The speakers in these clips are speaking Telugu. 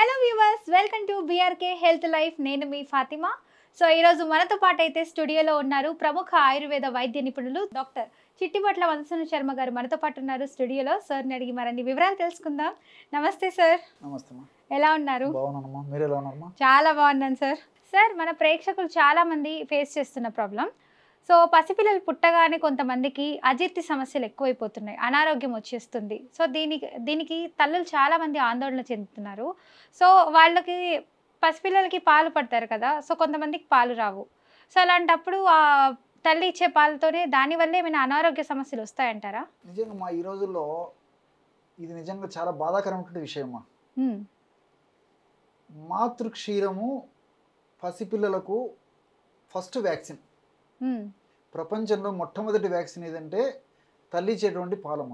Hello viewers, welcome to BRK health life. నేను మీ ఫాతిమా. సో ఈరోజు మనతో పాటు అయితే స్టూడియోలో ఉన్నారు ప్రముఖ ఆయుర్వేద వైద్య నిపుణులు డాక్టర్ చిట్టిబట్ల వంశన శర్మ గారు మనతో పాటు ఉన్నారు స్టూడియోలో. సార్ని అడిగి మరిన్ని వివరాలు తెలుసుకుందాం. నమస్తే సార్. నమస్తే. ఎలా ఉన్నారు? బాగున్నానమ్మా, మీరు ఎలా ఉన్నారమ్మా? చాలా బాగున్నాను సార్. సార్, మన ప్రేక్షకులు చాలా మంది ఫేస్ చేస్తున్న ప్రాబ్లం, సో పసిపిల్లలు పుట్టగానే కొంతమందికి అజీర్తి సమస్యలు ఎక్కువైపోతున్నాయి, అనారోగ్యం వచ్చేస్తుంది. సో దీనికి తల్లులు చాలామంది ఆందోళన చెందుతున్నారు. సో వాళ్ళకి పసిపిల్లలకి పాలు పడతారు కదా, సో కొంతమందికి పాలు రావు. సో అలాంటప్పుడు ఆ తల్లి ఇచ్చే పాలతోనే దానివల్ల ఏమైనా అనారోగ్య సమస్యలు వస్తాయంటారా? నిజంగా మా ఈ రోజుల్లో ఇది నిజంగా చాలా బాధాకరమైనటువంటి విషయమ్మా. మాతృక్షీరము పసిపిల్లలకు ఫస్ట్ వ్యాక్సిన్. ప్రపంచంలో మొట్టమొదటి వ్యాక్సిన్ ఏదంటే తల్లి ఇచ్చేటువంటి పాలమ్మ.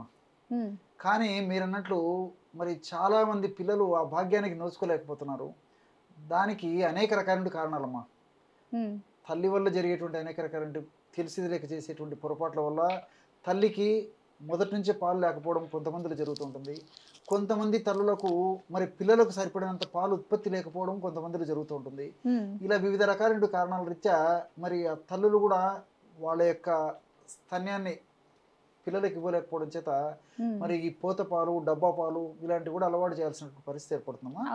కానీ మీరు అన్నట్లు మరి చాలామంది పిల్లలు ఆ భాగ్యానికి నోచుకోలేకపోతున్నారు. దానికి అనేక రకాల కారణాలమ్మా. తల్లి వల్ల జరిగేటువంటి అనేక రకాల తెలిసి లేక చేసేటువంటి పొరపాట్ల వల్ల తల్లికి మొదటి నుంచే పాలు లేకపోవడం కొంతమందిలో జరుగుతుంటుంది. కొంతమంది తల్లులకు మరి పిల్లలకు సరిపడినంత పాలు ఉత్పత్తి లేకపోవడం కొంతమందిలో జరుగుతూ ఉంటుంది. ఇలా వివిధ రకాల కారణాల రీత్యా మరి ఆ తల్లులు కూడా వాళ్ళ యొక్క స్తన్యాన్ని పిల్లలకి ఇవ్వలేకపోవడం చేత మరి ఈ పోత పాలు, డబ్బా పాలు ఇలాంటివి కూడా అలవాటు చేయాల్సిన పరిస్థితి ఏర్పడుతుందమ్మా.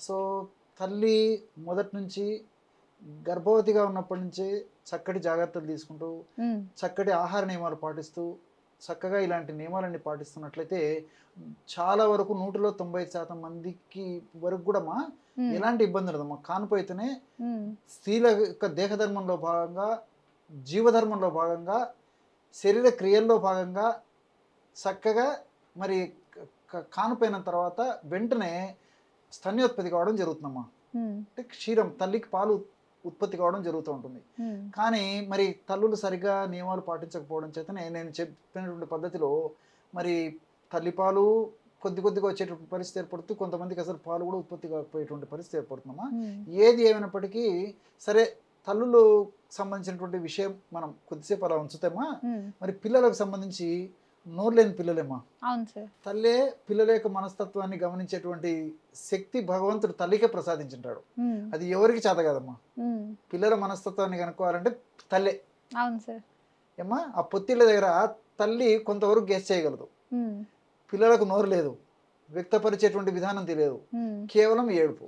సో తల్లి మొదటి నుంచి గర్భవతిగా ఉన్నప్పటి నుంచి చక్కటి జాగ్రత్తలు తీసుకుంటూ చక్కటి ఆహార నియమాలు పాటిస్తూ చక్కగా ఇలాంటి నియమాలన్నీ పాటిస్తున్నట్లయితే చాలా వరకు 190% మందికి వరకు కూడా మా ఎలాంటి ఇబ్బంది ఉండదమ్మా. కానుపు అయితేనే స్త్రీల యొక్క దేహధర్మంలో భాగంగా, జీవధర్మంలో భాగంగా, శరీర క్రియల్లో భాగంగా చక్కగా మరి కానుపోయిన తర్వాత వెంటనే స్తన్యోత్పత్తి కావడం జరుగుతుందమ్మా. అంటే క్షీరం తల్లికి పాలు ఉత్పత్తి కావడం జరుగుతూ ఉంటుంది. కానీ మరి తల్లులు సరిగ్గా నియమాలు పాటించకపోవడం చేతనే నేను చెప్పినటువంటి పద్ధతిలో మరి తల్లిపాలు కొద్దిగా వచ్చేటువంటి పరిస్థితి ఏర్పడుతూ కొంతమందికి అసలు పాలు కూడా ఉత్పత్తి కాకపోయేటువంటి పరిస్థితి ఏర్పడుతుందమ్మా. ఏది ఏమైనప్పటికీ సరే తల్లులు సంబంధించినటువంటి విషయం మనం కొద్దిసేపు అలా ఉంచుతామా. మరి పిల్లలకు సంబంధించి నోరు లేని పిల్లలేమ్మా. తల్లే పిల్లల యొక్క మనస్తత్వాన్ని గమనించేటువంటి శక్తి భగవంతుడు తల్లికే ప్రసాదించుంటాడు. అది ఎవరికి చేత కదమ్మా. పిల్లల మనస్తత్వాన్ని కనుక్కోవాలంటే తల్లే. ఏమ్మా ఆ పొత్తిళ్ళ దగ్గర తల్లి కొంతవరకు గెస్ చేయగలదు. పిల్లలకు నోరు లేదు, వ్యక్తపరిచేటువంటి విధానం తెలియదు, కేవలం ఏడుపు.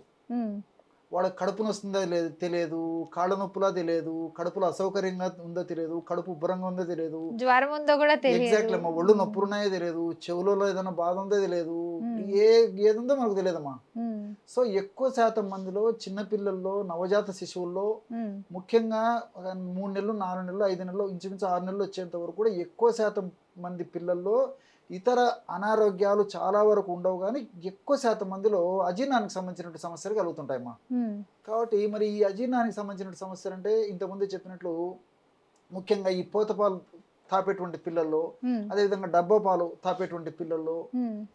వాళ్ళకి కడుపు నొస్తుందో లేదు తెలియదు, కాళ్ళ నొప్పులా తెలియదు, కడుపులో అసౌకర్యంగా ఉందో తెలియదు, కడుపు ఉబ్బరంగా ఉందో తెలియదు, జ్వరం ఉందో కూడా తెలియదు, ఎగ్జాక్ట్లీ అమ్మా, ఒళ్ళు నొప్పులు ఉన్నాయో తెలియదు, చెవులలో ఏదైనా బాధ ఉందో తెలియదు, ఏదుందో మనకు తెలియదమ్మా. సో ఎక్కువ శాతం మందిలో చిన్నపిల్లల్లో, నవజాత శిశువుల్లో ముఖ్యంగా 3 నెలలు, 4 నెలలు, 5 నెలలు, ఇంచుమించు 6 నెలలు వచ్చేంత వరకు కూడా ఎక్కువ శాతం మంది పిల్లల్లో ఇతర అనారోగ్యాలు చాలా వరకు ఉండవు, కానీ ఎక్కువ శాతం మందిలో అజీర్ణానికి సంబంధించినటువంటి సమస్యలు కలుగుతుంటాయమ్మా. కాబట్టి మరి ఈ అజీర్ణానికి సంబంధించిన సమస్యలు అంటే ఇంతకుముందే చెప్పినట్లు ముఖ్యంగా ఈ పోతపాలు తాపేటువంటి పిల్లల్లో, అదేవిధంగా డబ్బా పాలు తాపేటువంటి పిల్లల్లో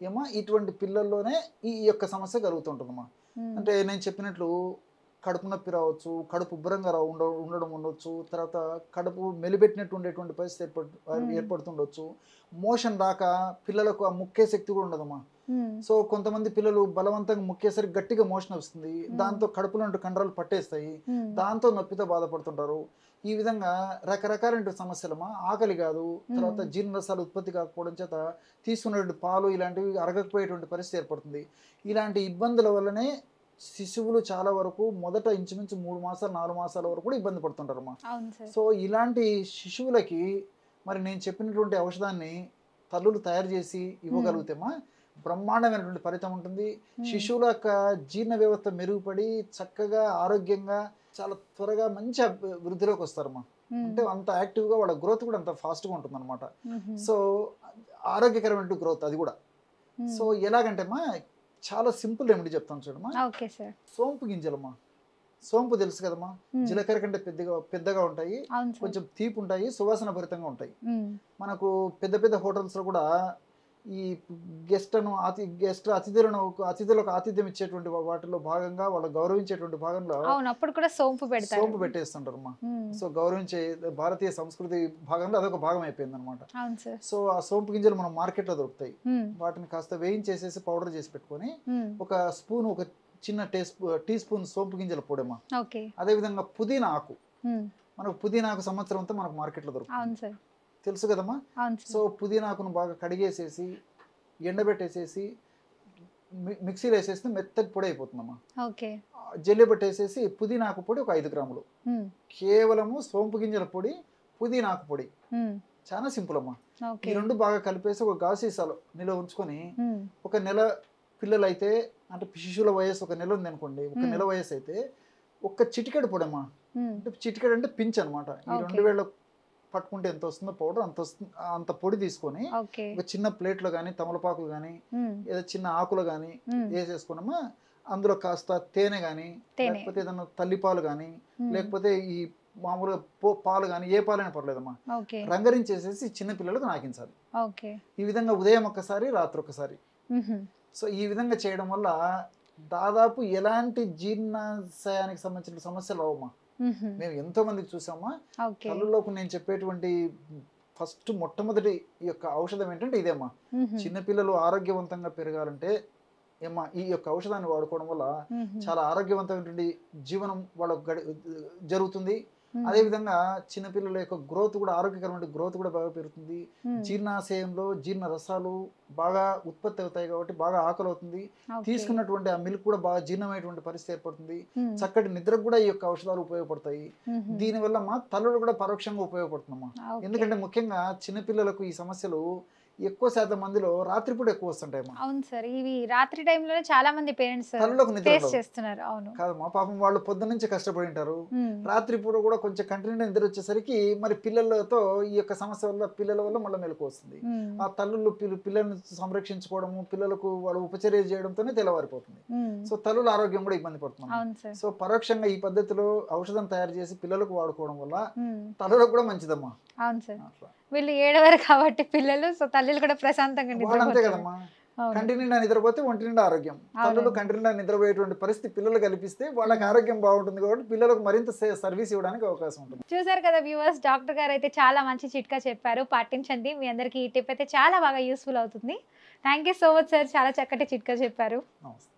ఏమో ఇటువంటి పిల్లల్లోనే ఈ యొక్క సమస్య కలుగుతుంటుందమ్మా. అంటే నేను చెప్పినట్లు కడుపు నొప్పి రావచ్చు, కడుపు ఉబ్బరంగా ఉండడం ఉండొచ్చు, తర్వాత కడుపు మెలిపెట్టినట్టు ఉండేటువంటి పరిస్థితి ఏర్పడుతుండొచ్చు, మోషన్ రాక పిల్లలకు ఆ ముక్కే శక్తి కూడా ఉండదమ్మా. సో కొంతమంది పిల్లలు బలవంతంగా ముక్కేసరికి గట్టిగా మోషన్ వస్తుంది, దాంతో కడుపులో కండరాలు పట్టేస్తాయి, దాంతో నొప్పితో బాధపడుతుంటారు. ఈ విధంగా రకరకాల సమస్యలమ్మా. ఆకలి కాదు, తర్వాత జీర్ణరసాలు ఉత్పత్తి కాకపోవడం చేత తీసుకునేటువంటి పాలు ఇలాంటివి అరగకపోయేటువంటి పరిస్థితి ఏర్పడుతుంది. ఇలాంటి ఇబ్బందుల వల్లనే శిశువులు చాలా వరకు మొదట ఇంచుమించు 3 మాసాలు 4 మాసాల వరకు కూడా ఇబ్బంది పడుతుంటారమ్మా. సో ఇలాంటి శిశువులకి మరి నేను చెప్పినటువంటి ఔషధాన్ని తల్లులు తయారు చేసి ఇవ్వగలిగితేమా బ్రహ్మాండమైనటువంటి ఫలితం ఉంటుంది. శిశువుల యొక్క జీర్ణ వ్యవస్థ మెరుగుపడి చక్కగా ఆరోగ్యంగా చాలా త్వరగా మంచి వృద్ధిలోకి వస్తారమ్మా. అంటే అంత యాక్టివ్గా వాళ్ళ గ్రోత్ కూడా అంత ఫాస్ట్గా ఉంటుంది అనమాట. సో ఆరోగ్యకరమైన గ్రోత్ అది కూడా. సో ఎలాగంటే అమ్మా చాలా సింపుల్ రెమెడీ చెప్తాను చూడమ్మా. సోంపు గింజలమ్మా. సోంపు తెలుసు కదమ్మా, జీలకర్ర కంటే పెద్దగా ఉంటాయి, కొంచెం తీపి ఉంటాయి, సువాసన భరితంగా ఉంటాయి. మనకు పెద్ద పెద్ద హోటల్స్ లో కూడా ఈ అతిథులకు ఆతిథ్యం ఇచ్చేటువంటి వాటిలో భాగంగా వాళ్ళు గౌరవించేటువంటి భాగంలో సోంపు పెట్టేస్తుంటారు అమ్మా. సో గౌరవించే భారతీయ సంస్కృతి భాగంలో అదొక భాగం అయిపోయింది అనమాట. సో ఆ సోంపు గింజలు మనం మార్కెట్ లో దొరుకుతాయి. వాటిని కాస్త వేయించేసేసి పౌడర్ చేసి పెట్టుకొని ఒక స్పూన్, ఒక చిన్న టీ స్పూన్ సోంపు గింజల పొడమ్మా. ఓకే. అదేవిధంగా పుదీనా ఆకు, మనకు పుదీనా ఆకు సంవత్సరం అంతా మనకు మార్కెట్లో అవును దొరుకుతుంది, సార్. తెలుసు కదమ్మా. అవును సో సార్. పుదీనా ఆకును బాగా కడిగేసేసి ఎండబెట్టేసేసి మిక్సీలో వేసేస్తే మెత్తటి పొడి అయిపోతుందమ్మా. ఓకే. జల్లి పట్టేసేసి పుదీనా ఆకు పొడి ఒక 5 గ్రాములు, కేవలము సోంపు గింజల పొడి, పుదీనా ఆకు పొడి, చాలా సింపుల్ అమ్మా. ఈ ఓకే. రెండు బాగా కలిపేసి ఒక గాజు సీసాలో నిల్వ ఉంచుకొని ఒక నెల పిల్లలు అయితే, అంటే శిశువుల వయసు ఒక నెల ఉంది అనుకోండి, ఒక నెల వయసు అయితే ఒక్క చిటికెడు పొడమ్మా, అంటే చిటికెడు అంటే పించ్ అనమాట. ఈ ఓకే. 2 వేళ్ళ పట్టుకుంటే ఎంత వస్తుందో పౌడర్ అంత వస్తుంది, అంత పొడి తీసుకొని ఓకే. ఒక చిన్న ప్లేట్లో కానీ తమలపాకులు కానీ ఏదో చిన్న ఆకులు కానీ వేసేసుకున్నామా. అందులో కాస్త తేనె కానీ, తేనె. లేకపోతే ఏదైనా తల్లిపాలు కానీ, లేకపోతే ఈ మామూలుగా పాలు కానీ, ఏ పాలైనా పర్లేదమ్మా, ఓకే. రంగరించేసేసి చిన్న పిల్లలకు నాకించాలి. ఓకే. ఈ విధంగా ఉదయం ఒక్కసారి, రాత్రి ఒక్కసారి. సో ఈ విధంగా చేయడం వల్ల దాదాపు ఎలాంటి జీర్ణాశయానికి సంబంధించిన సమస్యలు అవమ్మా. మేము ఎంతో మందికి చూసామా. ఓకే. తల్లులోకి నేను చెప్పేటువంటి ఫస్ట్ మొట్టమొదటి ఈ యొక్క ఔషధం ఏంటంటే ఇదేమ్మా. చిన్నపిల్లలు ఆరోగ్యవంతంగా పెరగాలంటే ఏమ్మా ఈ యొక్క ఔషధాన్ని వాడుకోవడం వల్ల చాలా ఆరోగ్యవంతమైనటువంటి జీవనం వాళ్ళకు జరుగుతుంది. అదేవిధంగా చిన్నపిల్లల యొక్క గ్రోత్ కూడా, ఆరోగ్యకరమైన గ్రోత్ కూడా బాగా పెరుగుతుంది. జీర్ణాశయంలో జీర్ణ రసాలు బాగా ఉత్పత్తి అవుతాయి కాబట్టి బాగా ఆకలి అవుతుంది. తీసుకున్నటువంటి ఆ మిల్క్ కూడా బాగా జీర్ణమైనటువంటి పరిస్థితి ఏర్పడుతుంది. చక్కటి నిద్రకు కూడా ఈ యొక్క ఔషధాలు ఉపయోగపడతాయి. దీనివల్ల మా తల్లులు కూడా పరోక్షంగా ఉపయోగపడుతుందమ్మా. ఎందుకంటే ముఖ్యంగా చిన్నపిల్లలకు ఈ సమస్యలు ఎక్కువ శాతం మందిలో రాత్రిపూట ఎక్కువ వస్తుంటాయి. అవును సార్, ఇవి రాత్రి టైంలో చాలా మంది పేరెంట్స్ తల్లులకు నిద్ర చేస్తున్నారు. అవును కాదమ్మా, పాపం వాళ్ళు పొద్దున్న నుంచి కష్టపడి ఉంటారు, రాత్రిపూట కూడా కొంచెం కంటిన్యూ నిద్ర వచ్చేసరికి మరి పిల్లలతో ఈ యొక్క సమస్య వల్ల పిల్లల వల్ల మళ్ళీ మెలకు వస్తుంది. ఆ తల్లులు పిల్లల్ని సంరక్షించుకోవడము, పిల్లలకు వాళ్ళు ఉపచర్య చేయడంతోనే తెల్లవారిపోతుంది. సో తల్లుల ఆరోగ్యం కూడా ఇబ్బంది పడుతుంది. సో పరోక్షంగా ఈ పద్ధతిలో ఔషధం తయారు చేసి పిల్లలకు వాడుకోవడం వల్ల తల్లులకు కూడా మంచిదమ్మా. అవును సార్, వీళ్ళు ఏడవరు కాబట్టి పిల్లలు, సో తల్లులు కూడా ప్రశాంతంగా అంతే కదమ్మా. కంటి నిండా నిద్రపోతే ఒంటి నిండా ఆరోగ్యం. తల్లులు కంటి నిండా నిద్రపోయేటువంటి పరిస్థితి పిల్లలు కల్పిస్తే వాళ్ళకి ఆరోగ్యం బాగుంటుంది కాబట్టి పిల్లలకు మరింత సర్వీస్ ఇవ్వడానికి అవకాశం ఉంటుంది. చూసారు కదా వ్యూవర్స్, డాక్టర్ గారు అయితే చాలా మంచి చిట్కా చెప్పారు, పాటించండి. మీ అందరికీ ఈ టిప్ అయితే చాలా బాగా యూస్ఫుల్ అవుతుంది. Thank you so much sir, చాలా చక్కటి చిట్కా చెప్పారు. నమస్తే.